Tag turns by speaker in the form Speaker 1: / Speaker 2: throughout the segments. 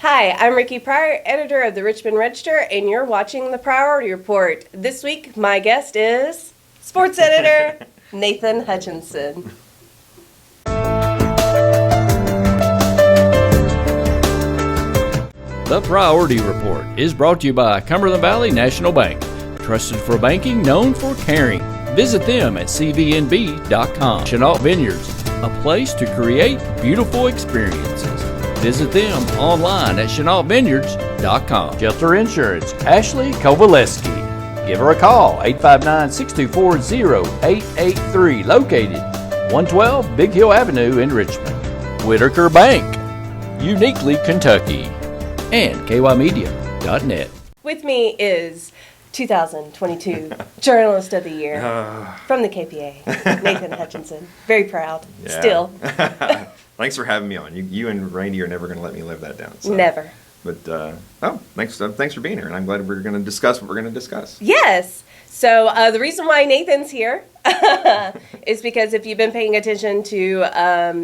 Speaker 1: Hi, I'm Ricky Pryor, editor of the Richmond Register, and you're watching the Priority Report. This week, my guest is sports editor Nathan Hutchinson.
Speaker 2: The Priority Report is brought to you by Cumberland Valley National Bank, trusted for banking, known for caring. Visit them at cvnb.com. Chenault Vineyards, a place to create beautiful experiences. Visit them online at chenaultvineyards.com. Shelter Insurance, Ashley Kovaleski. Give her a call, 859-624-0883, located 112 Big Hill Avenue in Richmond. Whitaker Bank, uniquely Kentucky. And kymedia.net.
Speaker 1: With me is 2022 Journalist of the Year from the KPA, Nathan Hutchinson. Very proud, still.
Speaker 3: Thanks for having me on. You and Randy are never going to let me live that down. So.
Speaker 1: Never.
Speaker 3: But, thanks for being here, and I'm glad we're going to discuss what we're going to discuss.
Speaker 1: Yes. So the reason why Nathan's here is because if you've been paying attention to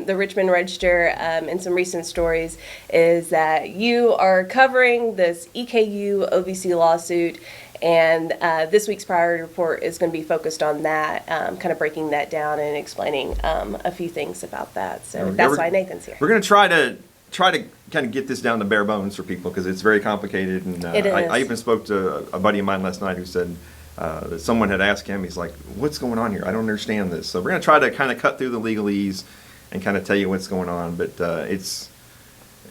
Speaker 1: the Richmond Register and some recent stories, is that you are covering this EKU-OVC lawsuit, and this week's Priority Report is going to be focused on that, kind of breaking that down and explaining a few things about that. So that's why Nathan's here.
Speaker 3: We're going to try to kind of get this down to bare bones for people because it's very complicated. And
Speaker 1: it is.
Speaker 3: I even spoke to a buddy of mine last night who said that someone had asked him, he's like, what's going on here? I don't understand this. So we're going to try to kind of cut through the legalese and kind of tell you what's going on. But it's,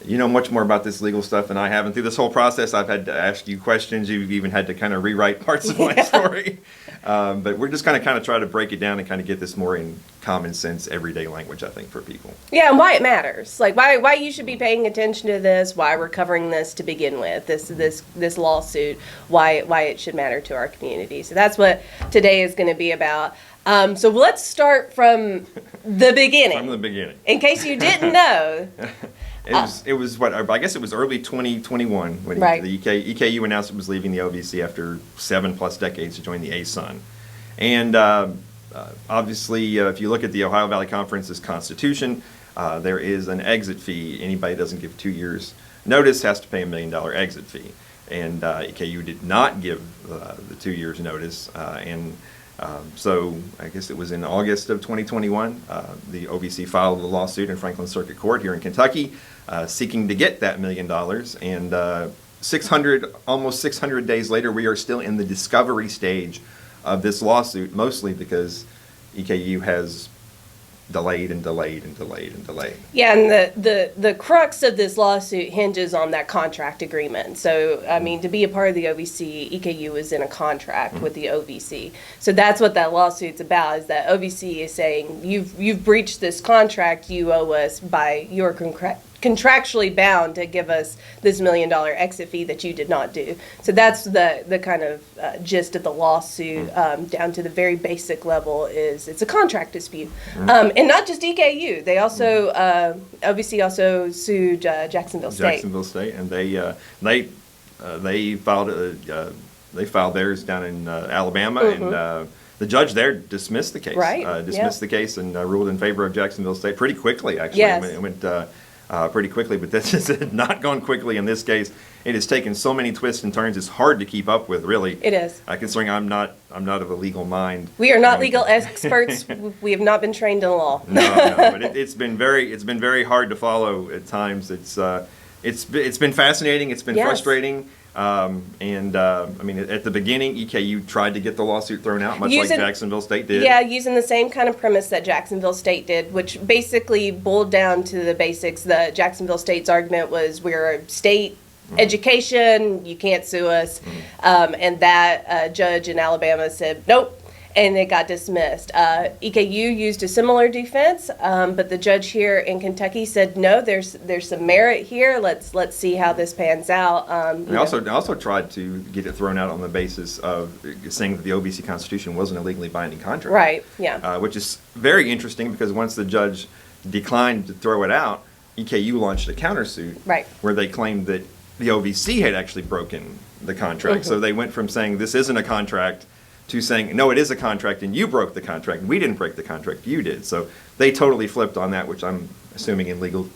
Speaker 3: you know much more about this legal stuff than I have. And through this whole process, I've had to ask you questions. You've even had to kind of rewrite parts of my story. But we're just going to kind of try to break it down and kind of get this more in common sense, everyday language, I think, for people.
Speaker 1: Yeah, and why it matters. Like why you should be paying attention to this, why we're covering this to begin with, this lawsuit, why it should matter to our community. So that's what today is going to be about. So let's start from the beginning.
Speaker 3: From the beginning.
Speaker 1: In case you didn't know.
Speaker 3: It was what I guess it was early 2021 when
Speaker 1: right.
Speaker 3: the EKU announced it was leaving the OVC after 7+ decades to join the ASUN. And obviously, if you look at the Ohio Valley Conference's constitution, there is an exit fee. Anybody who doesn't give 2 years notice has to pay a $1 million exit fee. And EKU did not give the 2 years notice. So I guess it was in August of 2021, the OVC filed a lawsuit in Franklin Circuit Court here in Kentucky, seeking to get that $1 million. And almost 600 days later, we are still in the discovery stage of this lawsuit, mostly because EKU has delayed and delayed and delayed and delayed.
Speaker 1: Yeah, and the crux of this lawsuit hinges on that contract agreement. So, I mean, to be a part of the OVC, EKU is in a contract with the OVC. So that's what that lawsuit's about, is that OVC is saying, you've breached this contract, you owe us by your contractually bound to give us this $1 million exit fee that you did not do. So that's the kind of gist of the lawsuit, down to the very basic level. Is it's a contract dispute, and not just EKU. They also OVC also sued Jacksonville State.
Speaker 3: And they filed theirs down in Alabama, and the judge there dismissed the case.
Speaker 1: Right.
Speaker 3: The case and ruled in favor of Jacksonville State pretty quickly. Actually,
Speaker 1: yes.
Speaker 3: It went pretty quickly, but this has not gone quickly in this case. It has taken so many twists and turns; it's hard to keep up with. Really,
Speaker 1: it is.
Speaker 3: Considering I'm not of a legal mind.
Speaker 1: We are not legal experts. We have not been trained in law.
Speaker 3: No, but it's been very hard to follow at times. It's been fascinating. It's been frustrating. I mean, at the beginning, EKU tried to get the lawsuit thrown out, much like Jacksonville State did. Yeah,
Speaker 1: using the same kind of premise that Jacksonville State did, which basically boiled down to the basics. The Jacksonville State's argument was, we're a state education, you can't sue us. And that judge in Alabama said, nope. And it got dismissed. EKU used a similar defense, but the judge here in Kentucky said, no, there's some merit here. Let's see how this pans out.
Speaker 3: They also tried to get it thrown out on the basis of saying that the OVC Constitution wasn't a legally binding contract.
Speaker 1: Right, yeah.
Speaker 3: Which is very interesting because once the judge declined to throw it out, EKU launched a countersuit where they claimed that the OVC had actually broken the contract. So they went from saying this isn't a contract to saying, no, it is a contract and you broke the contract. We didn't break the contract, you did. So they totally flipped on that, which I'm assuming in legal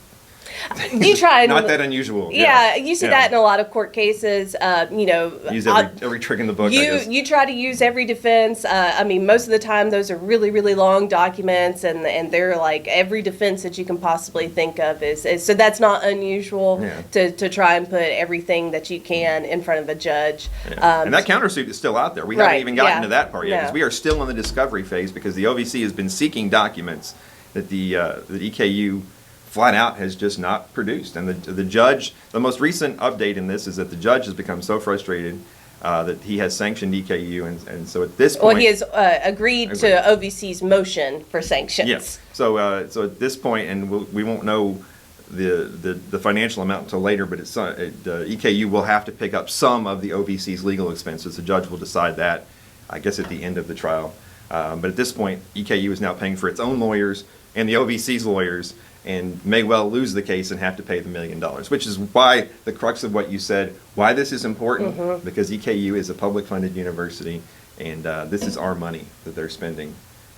Speaker 1: You try and,
Speaker 3: Not that unusual.
Speaker 1: Yeah, you see that in a lot of court cases.
Speaker 3: Use every trick in the book, I guess.
Speaker 1: You try to use every defense. I mean, most of the time those are really, really long documents, and they're like every defense that you can possibly think of is so that's not unusual to try and put everything that you can in front of a judge.
Speaker 3: Yeah. And that countersuit is still out there. We haven't even gotten to that part yet, because
Speaker 1: No.
Speaker 3: we are still in the discovery phase, because the OVC has been seeking documents that the EKU flat out has just not produced. And the judge, the most recent update in this is that the judge has become so frustrated that he has sanctioned EKU, and so at this point...
Speaker 1: Well, he has agreed to OVC's motion for sanctions.
Speaker 3: Yes. So at this point, and we won't know the financial amount until later, but EKU will have to pick up some of the OVC's legal expenses. The judge will decide that, I guess, at the end of the trial. But at this point, EKU is now paying for its own lawyers and the OVC's lawyers, and may well lose the case and have to pay the $1 million, which is why the crux of what you said, why this is important, because EKU is a public funded university, and this is our money that they're spending.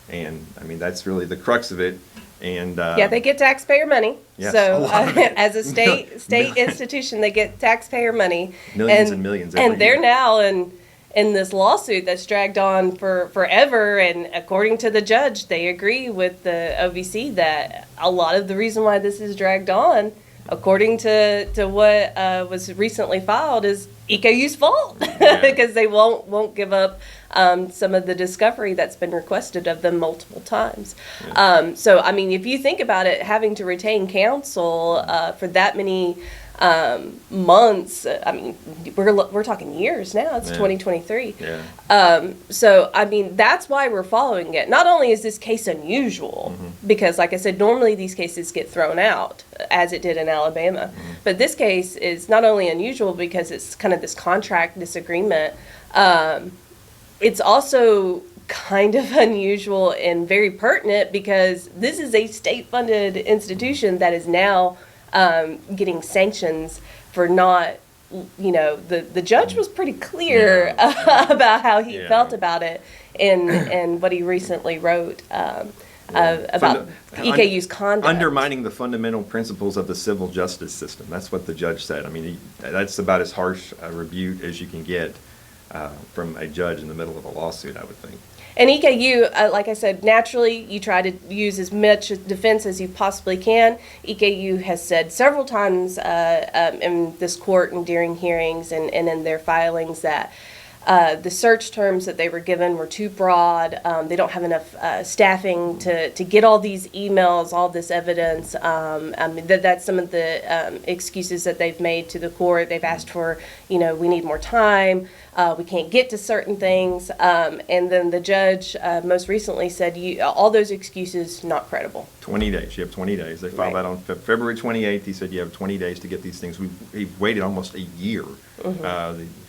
Speaker 3: And I mean, that's really the crux of it. And
Speaker 1: they get taxpayer money.
Speaker 3: Yes,
Speaker 1: So
Speaker 3: a lot of it.
Speaker 1: as a state institution, they get taxpayer money.
Speaker 3: Millions and millions every
Speaker 1: And they're
Speaker 3: year.
Speaker 1: now in this lawsuit that's dragged on for forever, and according to the judge, they agree with the OVC that a lot of the reason why this is dragged on, according to what was recently filed, is EKU's fault, because they won't give up some of the discovery that's been requested of them multiple times. So I mean, if you think about it, having to retain counsel for that many months, I mean, we're talking years now. It's 2023. So I mean, that's why we're following it. Not only is this case unusual, because like I said, normally these cases get thrown out, as it did in Alabama, but this case is not only unusual because it's kind of this contract disagreement, it's also kind of unusual and very pertinent because this is a state-funded institution that is now getting sanctions for not, the judge was pretty clear about how he felt about it and what he recently wrote about EKU's conduct.
Speaker 3: Undermining the fundamental principles of the civil justice system. That's what the judge said. I mean, that's about as harsh a rebuke as you can get from a judge in the middle of a lawsuit, I would think.
Speaker 1: And EKU, like I said, naturally, you try to use as much defense as you possibly can. EKU has said several times in this court and during hearings and in their filings that the search terms that they were given were too broad. They don't have enough staffing to get all these emails, all this evidence. I mean, that's some of the excuses that they've made to the court. They've asked for, we need more time. We can't get to certain things. And then the judge most recently said, all those excuses, not credible.
Speaker 3: 20 days. You have 20 days. They filed that on February 28th. He said you have 20 days to get these things. We've waited almost a year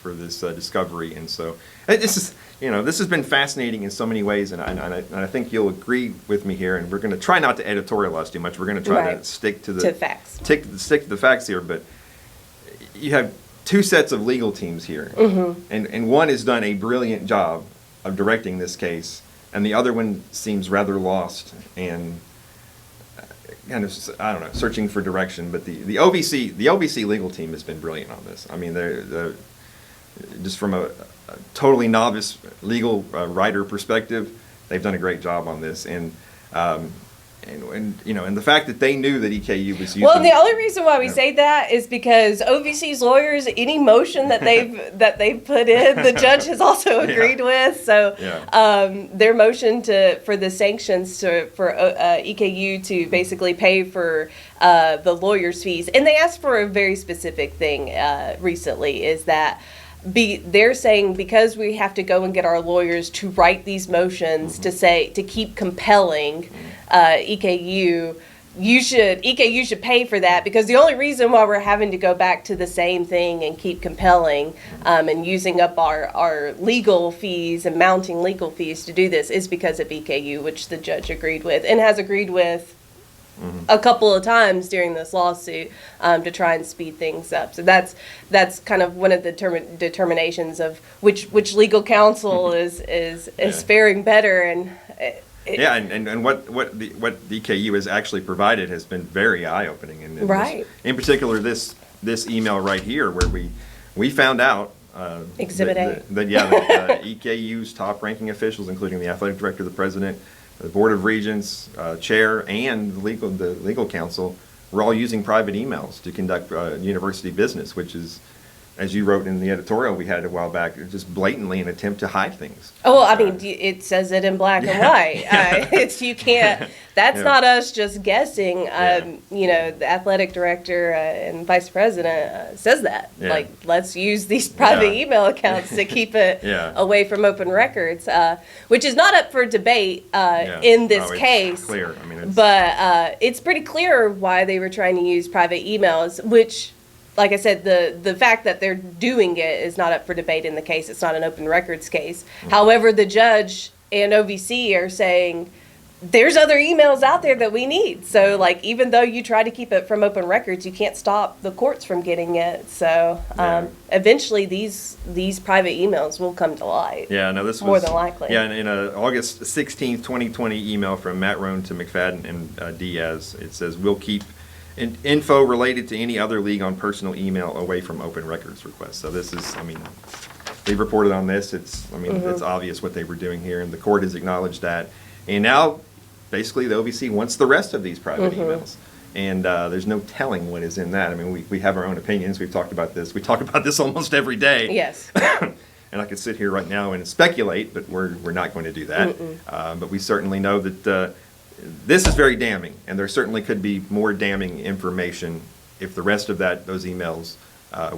Speaker 3: for this discovery. And so this is, this has been fascinating in so many ways. And I think you'll agree with me here. And we're going to try not to editorialize too much. We're going to try to stick to the
Speaker 1: facts.
Speaker 3: Stick to the facts here. But you have two sets of legal teams here. And one has done a brilliant job of directing this case. And the other one seems rather lost and kind of, I don't know, searching for direction. But the OVC legal team has been brilliant on this. I mean, they're just from a totally novice legal writer perspective, they've done a great job on this. And the fact that they knew that EKU was using.
Speaker 1: Well, the only reason why we say that is because OVC's lawyers, any motion that they've put in, the judge has also agreed with. So their motion for the sanctions for EKU to basically pay for the lawyers' fees, and they asked for a very specific thing recently, is that. They're saying because we have to go and get our lawyers to write these motions to keep compelling EKU, EKU should pay for that, because the only reason why we're having to go back to the same thing and keep compelling and using up our legal fees and mounting legal fees to do this is because of EKU, which the judge agreed with and has agreed with a couple of times during this lawsuit to try and speed things up. So that's kind of one of the determinations of which legal counsel is faring better. And
Speaker 3: Yeah, and what the EKU has actually provided has been very eye-opening. And
Speaker 1: Right.
Speaker 3: in particular, this email right here, where we found out
Speaker 1: Exhibit A.
Speaker 3: that EKU's top-ranking officials, including the athletic director, the president, the board of regents, chair, and the legal counsel, were all using private emails to conduct university business, which is, as you wrote in the editorial we had a while back, just blatantly an attempt to hide things.
Speaker 1: Oh, well, I mean, it says it in black and white. You can't, that's
Speaker 3: Yeah.
Speaker 1: not us just guessing.
Speaker 3: Yeah.
Speaker 1: The athletic director and vice president says that.
Speaker 3: Yeah.
Speaker 1: Like, let's use these private
Speaker 3: Yeah.
Speaker 1: email accounts to keep it
Speaker 3: Yeah.
Speaker 1: away from open records, which is not up for debate
Speaker 3: Yeah.
Speaker 1: in this
Speaker 3: Oh, it's
Speaker 1: case.
Speaker 3: clear. I mean, it's,
Speaker 1: But it's pretty clear why they were trying to use private emails, which, like I said, the fact that they're doing it is not up for debate in the case. It's not an open records case. However, the judge and OVC are saying there's other emails out there that we need. So, like, even though you try to keep it from open records, you can't stop the courts from getting it. So, eventually, these private emails will come to light.
Speaker 3: Yeah, no, this was
Speaker 1: more than likely.
Speaker 3: Yeah, in a August 16th, 2020 email from Matt Rohn to McFadden and Diaz, it says, "We'll keep info related to any other league on personal email away from open records requests." So this is, I mean, they reported on this. It's, I mean, it's obvious what they were doing here, and the court has acknowledged that. And now, basically, the OVC wants the rest of these private emails. And there's no telling what is in that. I mean, we have our own opinions. We've talked about this. We talk about this almost every day.
Speaker 1: Yes.
Speaker 3: And I could sit here right now and speculate, but we're not going to do that. But we certainly know that this is very damning, and there certainly could be more damning information if the rest of those emails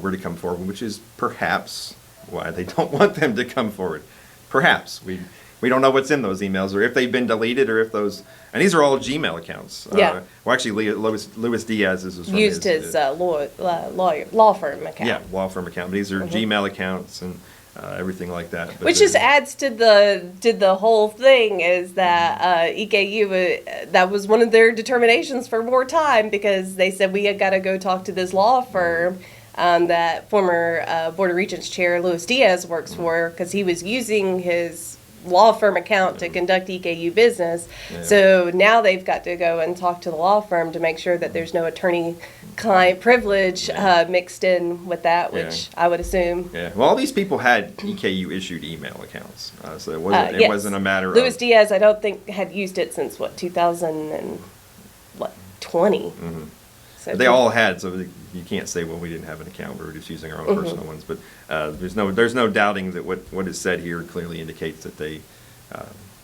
Speaker 3: were to come forward, which is perhaps why they don't want them to come forward. Perhaps. We don't know what's in those emails, or if they've been deleted, or if those, and these are all Gmail accounts.
Speaker 1: Yeah.
Speaker 3: Well, actually, Louis Diaz's was from
Speaker 1: Used his law firm account.
Speaker 3: yeah, law firm account. But these are Gmail accounts and everything like that. But
Speaker 1: Which just adds to the whole thing is that EKU, that was one of their determinations for more time, because they said we had got to go talk to this law firm that former Board of Regents Chair Louis Diaz works for, because he was using his law firm account to conduct EKU business.
Speaker 3: Yeah.
Speaker 1: So now they've got to go and talk to the law firm to make sure that there's no attorney-client privilege mixed in with that, which I would assume.
Speaker 3: Yeah, well, all these people had EKU-issued email accounts, so it
Speaker 1: Yes.
Speaker 3: wasn't a matter of...
Speaker 1: Louis Diaz, I don't think had used it since 2020. So
Speaker 3: They all had, so you can't say, well, we didn't have an account, we were just using our own personal ones. But there's no doubting that what is said here clearly indicates that they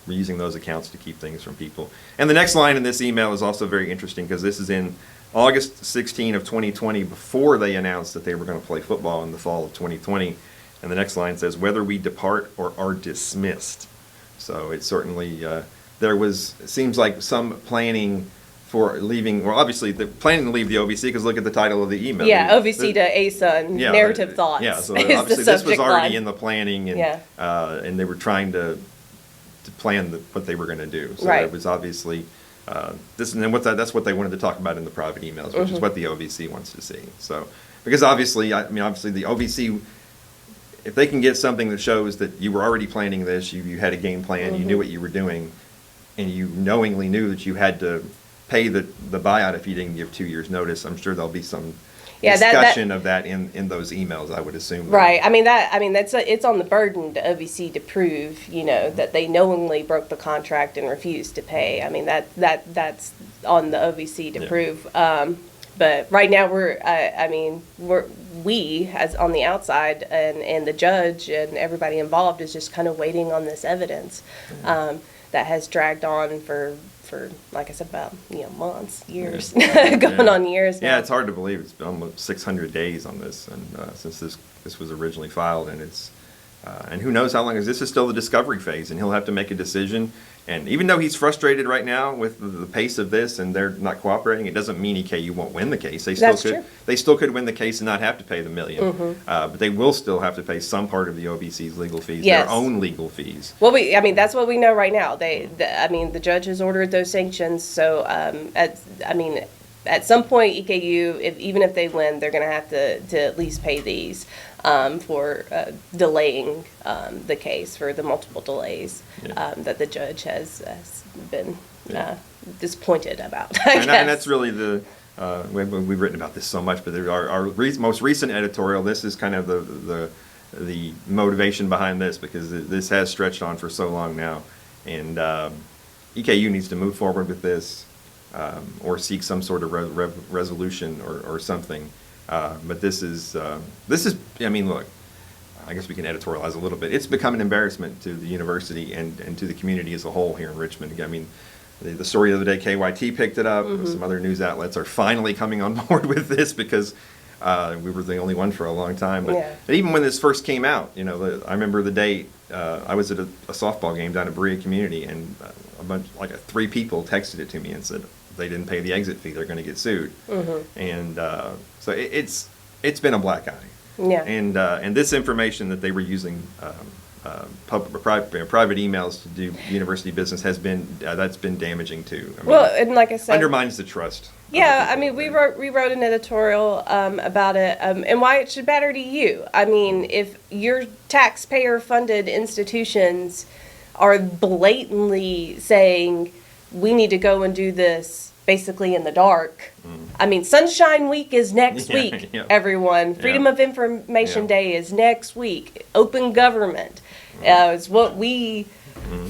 Speaker 3: were using those accounts to keep things from people. And the next line in this email is also very interesting, because this is in August 16 of 2020, before they announced that they were going to play football in the fall of 2020. And the next line says, "Whether we depart or are dismissed." So it certainly, it seems like some planning for leaving, well, obviously, the planning to leave the OVC, because look at the title of the email.
Speaker 1: Yeah, OVC to ASUN, narrative thoughts.
Speaker 3: Yeah, so
Speaker 1: is
Speaker 3: obviously
Speaker 1: the
Speaker 3: this was
Speaker 1: subject
Speaker 3: already
Speaker 1: line.
Speaker 3: in the planning, and and they were trying to plan what they were going to do. So
Speaker 1: Right.
Speaker 3: it was obviously this, and then that's what they wanted to talk about in the private emails, which is what the OVC wants to see. So because obviously the OVC, if they can get something that shows that you were already planning this, you had a game plan, you knew what you were doing, and you knowingly knew that you had to pay the buyout if you didn't give 2 years notice, I'm sure there'll be some discussion of that in those emails, I would assume.
Speaker 1: Right. It's on the burden to OVC to prove, that they knowingly broke the contract and refused to pay. I mean, that's on the OVC to prove. But right now we as on the outside, and the judge and everybody involved is just kind of waiting on this evidence that has dragged on for, like I said, about months, years, going on years now.
Speaker 3: Yeah, it's hard to believe it's been almost 600 days on this, and since this was originally filed, and it's and who knows how long, this is still the discovery phase, and he'll have to make a decision. And even though he's frustrated right now with the pace of this, and they're not cooperating, it doesn't mean EKU won't win the case. They still could.
Speaker 1: True.
Speaker 3: They still could win the case and not have to pay the $1 million, but they will still have to pay some part of the OVC's legal fees, their own legal fees.
Speaker 1: Well, that's what we know right now. The judge has ordered those sanctions. So, at some point, EKU, even if they win, they're going to have to at least pay these for delaying the case, for the multiple delays that the judge has been disappointed about.
Speaker 3: And that's really we've written about this so much, but our most recent editorial, this is kind of the motivation behind this, because this has stretched on for so long now. And EKU needs to move forward with this, or seek some sort of resolution or something. But this is, I mean, look, I guess we can editorialize a little bit. It's become an embarrassment to the university and to the community as a whole here in Richmond. I mean, the story of the day, KYT picked it up. Some other news outlets are finally coming on board with this, because we were the only one for a long time. But even when this first came out, you know, I remember the day I was at a softball game down at Berea Community, and three people texted it to me and said they didn't pay the exit fee, they're going to get sued. And so it's been a black eye.
Speaker 1: Yeah.
Speaker 3: And this information that they were using, private emails to do university business, has been that's been damaging too. I mean,
Speaker 1: well, and like I said,
Speaker 3: undermines the trust.
Speaker 1: Yeah, I mean, we wrote an editorial about it, and why it should matter to you. I mean, if your taxpayer-funded institutions are blatantly saying we need to go and do this basically in the dark. I mean, Sunshine Week is next week, everyone. Freedom of Information Day is next week. Open government is what we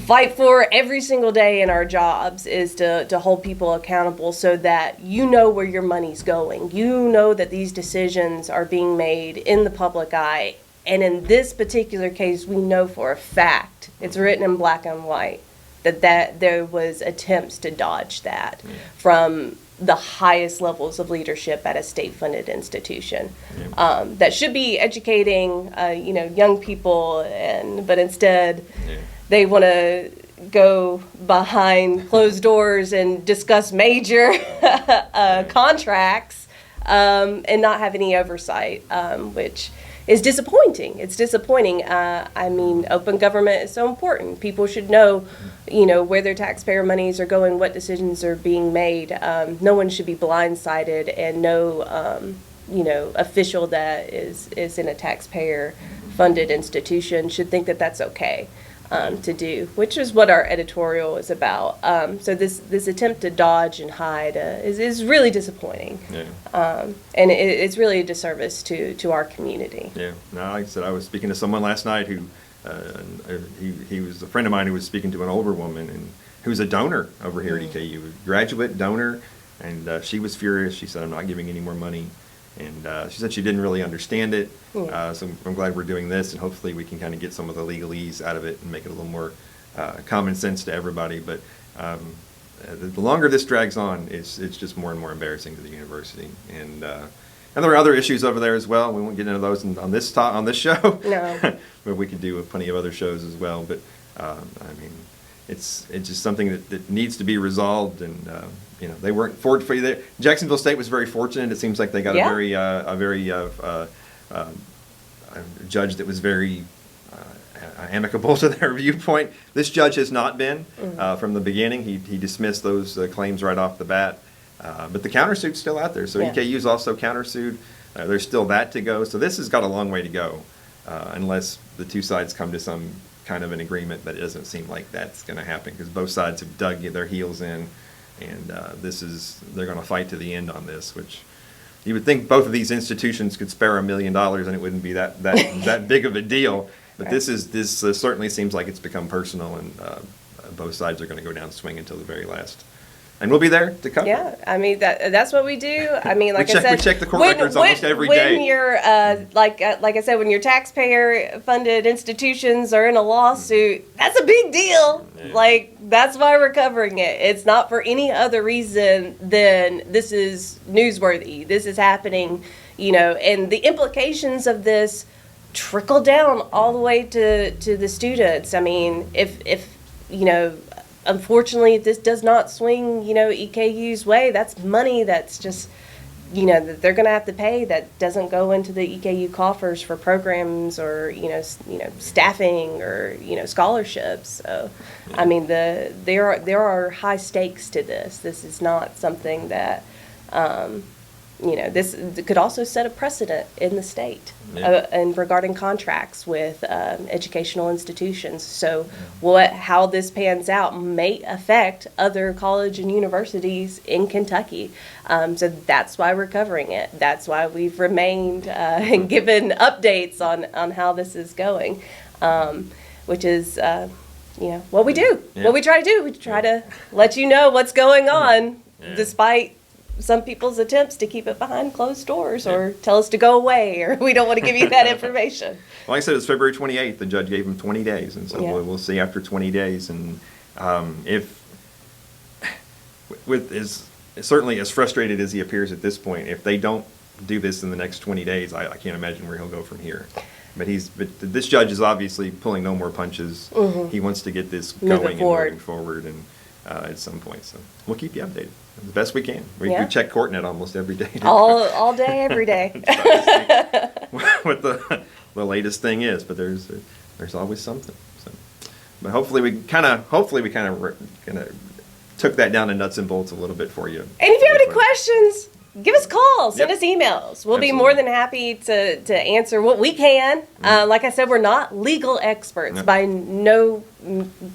Speaker 1: fight for every single day in our jobs, is to hold people accountable so that you know where your money's going. You know that these decisions are being made in the public eye. And in this particular case, we know for a fact, it's written in black and white, that there was attempts to dodge that from the highest levels of leadership at a state-funded institution that should be educating, young people, but instead they want to go behind closed doors and discuss major contracts and not have any oversight, which is disappointing. It's disappointing. I mean, open government is so important. People should know, where their taxpayer monies are going, what decisions are being made. No one should be blindsided, and no, official that is in a taxpayer-funded institution should think that that's okay to do, which is what our editorial is about. So this attempt to dodge and hide is really disappointing. And it's really a disservice to our community.
Speaker 3: Yeah. No, like I said, I was speaking to someone last night who he was a friend of mine who was speaking to an older woman and who's a donor over here at EKU, graduate donor, and she was furious. She said, "I'm not giving any more money." And she said she didn't really understand it. So I'm glad we're doing this, and hopefully we can kind of get some of the legalese out of it and make it a little more common sense to everybody. But the longer this drags on, it's just more and more embarrassing to the university. And there are other issues over there as well. We won't get into those on this show. No. But we could do plenty of other shows as well. But I mean, it's just something that needs to be resolved. And they weren't forward for you there. Jacksonville State was very fortunate. It seems like they got a very judge that was very amicable to their viewpoint. This judge has not been from the beginning. He dismissed those claims right off the bat. But the countersuit's still out there. So EKU's also countersued. There's still that to go. So this has got a long way to go, unless the two sides come to some kind of an agreement. But it doesn't seem like that's going to happen, because both sides have dug their heels in. And they're going to fight to the end on this, which you would think both of these institutions could spare $1 million and it wouldn't be that big of a deal. But this certainly seems like it's become personal, and both sides are going to go down swinging until the very last. And we'll be there to cover.
Speaker 1: Yeah, I mean that's what we do. I mean, like I said,
Speaker 3: we check the court records almost every day.
Speaker 1: When you're like I said, when your taxpayer-funded institutions are in a lawsuit, that's a big deal. Yeah. Like, that's why we're covering it. It's not for any other reason than this is newsworthy. This is happening, and the implications of this trickle down all the way to the students. I mean, if unfortunately, if this does not swing, EKU's way, that's money that's just, that they're going to have to pay that doesn't go into the EKU coffers for programs or, staffing or, scholarships. So, I mean, there are high stakes to this. This is not something that This could also set a precedent in the state and regarding contracts with educational institutions. So how this pans out may affect other college and universities in Kentucky. So that's why we're covering it. That's why we've remained and given updates on how this is going, which is what we do, what we try to do. We try to let you know what's going on, despite some people's attempts to keep it behind closed doors or tell us to go away, or we don't want to give you that information.
Speaker 3: Like I said, it's February 28th. The judge gave him 20 days, and so we'll see after 20 days. And certainly as frustrated as he appears at this point, if they don't do this in the next 20 days, I can't imagine where he'll go from here. But this judge is obviously pulling no more punches. He wants to get this going and moving forward, and at some point. So we'll keep you updated the best we can. We check CourtNet almost every day.
Speaker 1: All day, every day.
Speaker 3: What the latest thing is, but there's always something. So, but hopefully we kind of took that down to nuts and bolts a little bit for you.
Speaker 1: And if you have any questions, give us a call, send us emails. We'll be more than happy to answer what we can. Like I said, we're not legal experts by no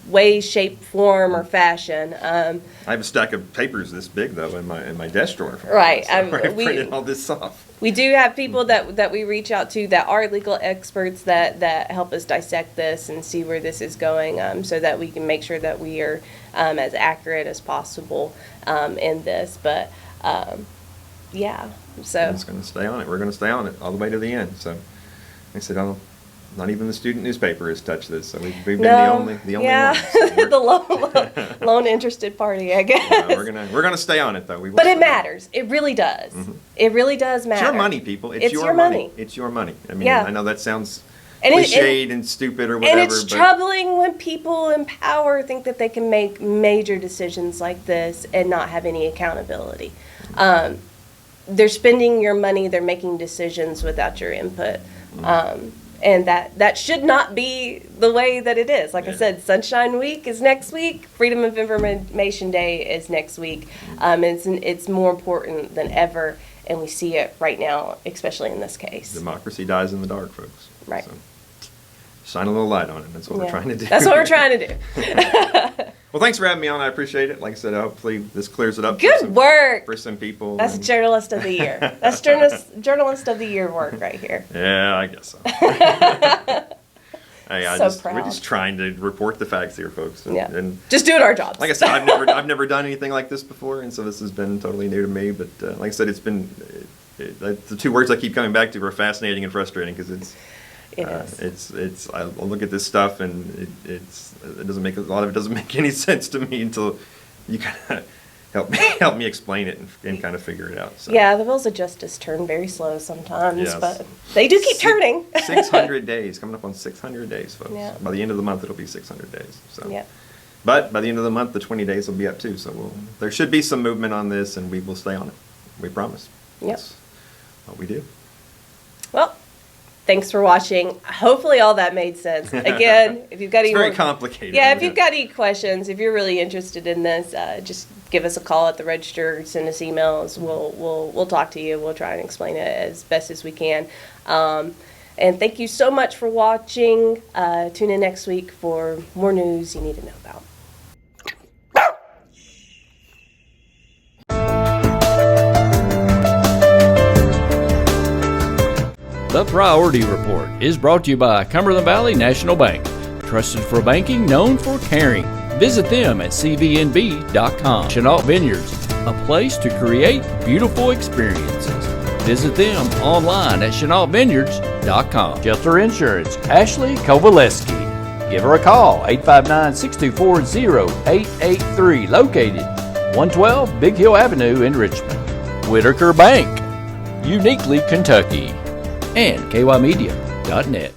Speaker 1: way, shape, form, or fashion.
Speaker 3: I have a stack of papers this big though in my desk drawer.
Speaker 1: Right.
Speaker 3: I printed all this off.
Speaker 1: We do have people that we reach out to that are legal experts that help us dissect this and see where this is going, so that we can make sure that we are as accurate as possible in this. But so
Speaker 3: I'm just going to stay on it. We're going to stay on it all the way to the end. So I said, not even the student newspaper has touched this. So we've been the only ones. So
Speaker 1: the lone interested party, I guess.
Speaker 3: We're gonna stay on it though.
Speaker 1: But it matters. It really does. It really does matter.
Speaker 3: It's your money, people. It's your money. It's your money. I mean, I know that sounds cliched and stupid or whatever.
Speaker 1: And it's troubling when people in power think that they can make major decisions like this and not have any accountability. They're spending your money, they're making decisions without your input. And that should not be the way that it is. Like I said, Sunshine Week is next week, Freedom of Information Day is next week. It's more important than ever, and we see it right now, especially in this case.
Speaker 3: Democracy dies in the dark, folks.
Speaker 1: Right.
Speaker 3: So, shine a little light on it. That's what we're trying to do.
Speaker 1: That's what we're trying to do.
Speaker 3: Well, thanks for having me on. I appreciate it. Like I said, hopefully this clears it up.
Speaker 1: Good work
Speaker 3: for some people.
Speaker 1: That's Journalist of the Year. That's Journalist of the Year work right here.
Speaker 3: Yeah, I guess so. We're just trying to report the facts here, folks. And
Speaker 1: just doing our jobs.
Speaker 3: Like I said, I've never done anything like this before, and so this has been totally new to me. But like I said, it's been the two words I keep coming back to are fascinating and frustrating, because I look at this stuff and it doesn't make a lot of it doesn't make any sense to me until you kind of help me explain it and kind of figure it out. So.
Speaker 1: Yeah, the wheels of justice turn very slow sometimes, but they do keep turning.
Speaker 3: 600 days, coming up on 600 days, folks.
Speaker 1: Yeah.
Speaker 3: By the end of the month, it'll be 600 days. So.
Speaker 1: Yeah.
Speaker 3: But by the end of the month, the 20 days will be up too. So there should be some movement on this, and we will stay on it. We promise.
Speaker 1: Yep.
Speaker 3: That's what we do.
Speaker 1: Well, thanks for watching. Hopefully all that made sense. Again, if you've got any
Speaker 3: very complicated.
Speaker 1: Yeah, if you've got any questions, if you're really interested in this, just give us a call at the register, send us emails. We'll talk to you. We'll try and explain it as best as we can. And thank you so much for watching. Tune in next week for more news you need to know about.
Speaker 2: The Priority Report is brought to you by Cumberland Valley National Bank. Trusted for banking, known for caring. Visit them at cvnb.com. Chenault Vineyards, a place to create beautiful experiences. Visit them online at chenaultvineyards.com. Shelter Insurance, Ashley Kovaleski. Give her a call, 859-624-0883, located 112 Big Hill Avenue in Richmond. Whitaker Bank, uniquely Kentucky. And kymedia.net.